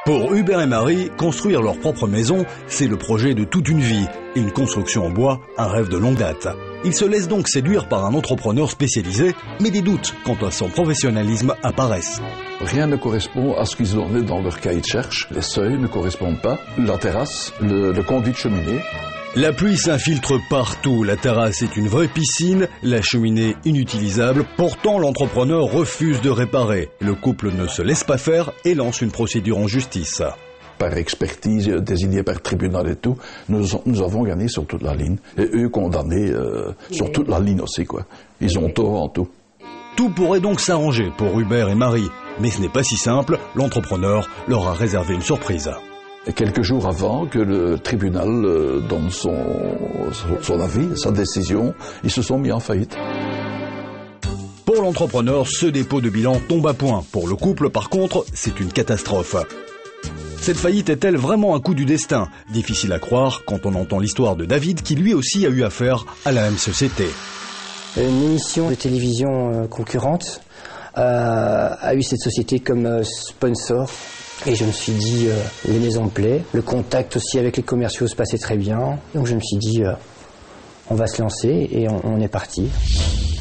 Pour Hubert et Marie, construire leur propre maison, c'est le projet de toute une vie. Et une construction en bois, un rêve de longue date. Ils se laissent donc séduire par un entrepreneur spécialisé, mais des doutes quant à son professionnalisme apparaissent. Rien ne correspond à ce qu'ils ont dans leur cahier de charge. Les seuils ne correspondent pas. La terrasse, le conduit de cheminée. La pluie s'infiltre partout, la terrasse est une vraie piscine, la cheminée inutilisable. Pourtant, l'entrepreneur refuse de réparer. Le couple ne se laisse pas faire et lance une procédure en justice. Par expertise désignée par tribunal et tout, nous avons gagné sur toute la ligne. Et eux condamnés sur toute la ligne aussi, quoi. Ils ont tort en tout. Tout pourrait donc s'arranger pour Hubert et Marie. Mais ce n'est pas si simple, l'entrepreneur leur a réservé une surprise. Et quelques jours avant que le tribunal donne son avis, sa décision, ils se sont mis en faillite. Pour l'entrepreneur, ce dépôt de bilan tombe à point. Pour le couple, par contre, c'est une catastrophe. Cette faillite est-elle vraiment un coup du destin? Difficile à croire quand on entend l'histoire de David qui lui aussi a eu affaire à la même société. Une émission de télévision concurrente a eu cette société comme sponsor. Et je me suis dit, les maisons me plaisent. Le contact aussi avec les commerciaux se passait très bien. Donc je me suis dit, on va se lancer et on est parti.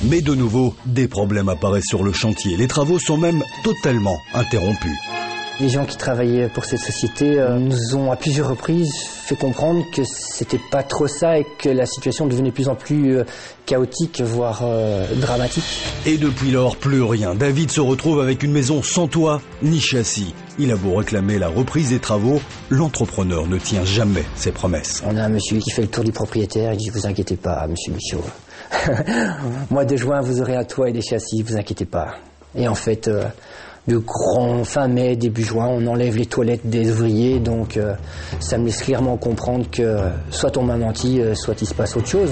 Mais de nouveau, des problèmes apparaissent sur le chantier. Les travaux sont même totalement interrompus. Les gens qui travaillaient pour cette société nous ont à plusieurs reprises fait comprendre que c'était pas trop ça et que la situation devenait de plus en plus chaotique, voire dramatique. Et depuis lors, plus rien. David se retrouve avec une maison sans toit ni châssis. Il a beau réclamer la reprise des travaux, l'entrepreneur ne tient jamais ses promesses. On a un monsieur qui fait le tour du propriétaire, il dit « Vous inquiétez pas, monsieur Michaud. Mois de juin, vous aurez un toit et des châssis, vous inquiétez pas. » Et en fait, fin mai, début juin, on enlève les toilettes des ouvriers, donc ça me laisse clairement comprendre que soit on m'a menti, soit il se passe autre chose.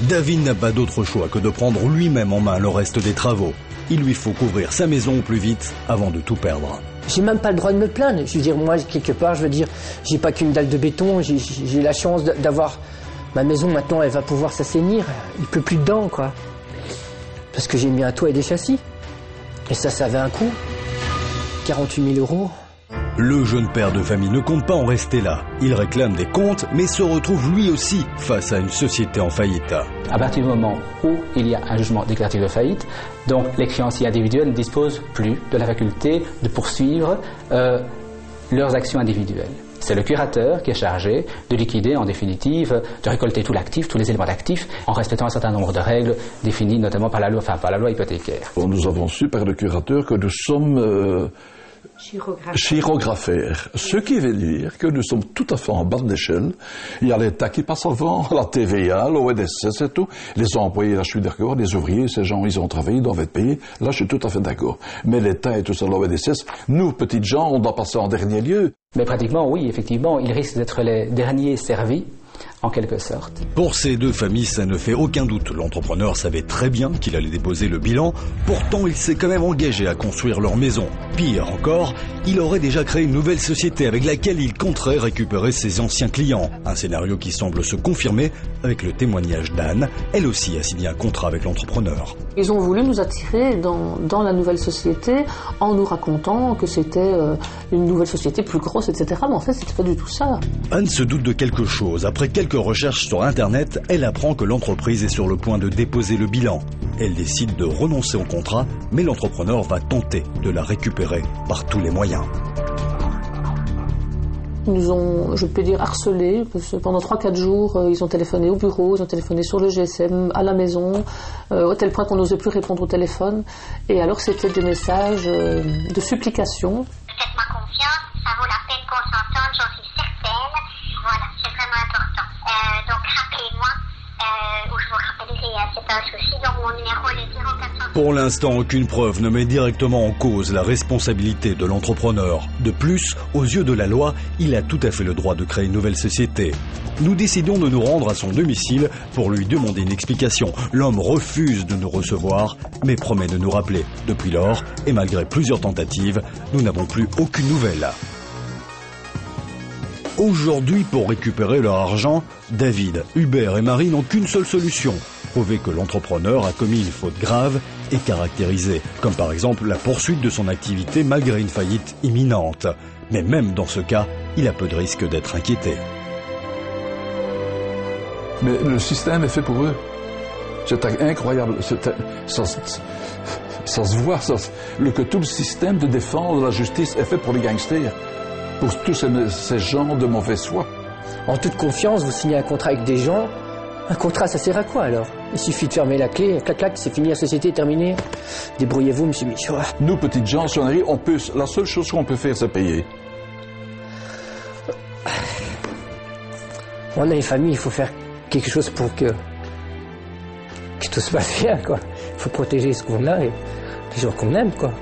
David n'a pas d'autre choix que de prendre lui-même en main le reste des travaux. Il lui faut couvrir sa maison au plus vite avant de tout perdre. J'ai même pas le droit de me plaindre. Je veux dire, moi, quelque part, j'ai pas qu'une dalle de béton. J'ai la chance d'avoir ma maison. Maintenant, elle va pouvoir s'assainir. Il pleut plus dedans, quoi. Parce que j'ai mis un toit et des châssis. Et ça avait un coût. 48 000 €. Le jeune père de famille ne compte pas en rester là. Il réclame des comptes, mais se retrouve lui aussi face à une société en faillite. À partir du moment où il y a un jugement déclaratif de faillite, donc les créanciers individuels ne disposent plus de la faculté de poursuivre leurs actions individuelles. C'est le curateur qui est chargé de liquider, en définitive, de récolter tout l'actif, tous les éléments d'actifs, en respectant un certain nombre de règles définies notamment par la loi hypothécaire. Nous avons su par le curateur que nous sommes chirographaires. Ce qui veut dire que nous sommes tout à fait en bas de l'échelle. Il y a l'État qui passe avant, la TVA, l'ONSS et tout. Les employés, là je suis d'accord, les ouvriers, ces gens, ils ont travaillé, ils doivent être payés. Là je suis tout à fait d'accord. Mais l'État et tout ça, l'ONSS, nous, petites gens, on doit passer en dernier lieu. Mais pratiquement, oui, effectivement, ils risquent d'être les derniers servis, en quelque sorte. Pour ces deux familles, ça ne fait aucun doute. L'entrepreneur savait très bien qu'il allait déposer le bilan. Pourtant, il s'est quand même engagé à construire leur maison. Pire encore, il aurait déjà créé une nouvelle société avec laquelle il compterait récupérer ses anciens clients. Un scénario qui semble se confirmer avec le témoignage d'Anne. Elle aussi a signé un contrat avec l'entrepreneur. Ils ont voulu nous attirer dans la nouvelle société en nous racontant que c'était une nouvelle société plus grosse, etc. Mais en fait, c'était pas du tout ça. Anne se doute de quelque chose. Après quelques recherches sur Internet, elle apprend que l'entreprise est sur le point de déposer le bilan. Elle décide de renoncer au contrat, mais l'entrepreneur va tenter de la récupérer par tous les moyens. Ils nous ont, je peux dire, harcelés, parce que pendant 3-4 jours, ils ont téléphoné au bureau, ils ont téléphoné sur le GSM, à la maison, au tel point qu'on n'osait plus répondre au téléphone. Et alors c'était des messages de supplication. Faites-moi confiance, ça vaut la peine qu'on s'entende, j'en suis certaine. Voilà, c'est vraiment important. Donc rappelez-moi, ou je vous rappellerai, c'est pas un souci, donc mon numéro est 0400. Pour l'instant, aucune preuve ne met directement en cause la responsabilité de l'entrepreneur. De plus, aux yeux de la loi, il a tout à fait le droit de créer une nouvelle société. Nous décidons de nous rendre à son domicile pour lui demander une explication. L'homme refuse de nous recevoir, mais promet de nous rappeler. Depuis lors, et malgré plusieurs tentatives, nous n'avons plus aucune nouvelle. Aujourd'hui, pour récupérer leur argent, David, Hubert et Marie n'ont qu'une seule solution. Prouver que l'entrepreneur a commis une faute grave et caractérisée, comme par exemple la poursuite de son activité malgré une faillite imminente. Mais même dans ce cas, il a peu de risque d'être inquiété. Mais le système est fait pour eux. C'est incroyable. Ça se voit, que tout le système de défense de la justice est fait pour les gangsters, pour tous ces gens de mauvaise foi. En toute confiance, vous signez un contrat avec des gens. Un contrat, ça sert à quoi alors? Il suffit de fermer la clé, clac clac, c'est fini, la société est terminée. Débrouillez-vous, monsieur Michaud. Nous, petites gens, si on arrive, la seule chose qu'on peut faire, c'est payer. On a une famille, il faut faire quelque chose pour que tout se passe bien, quoi. Il faut protéger ce qu'on a et les gens qu'on aime, quoi.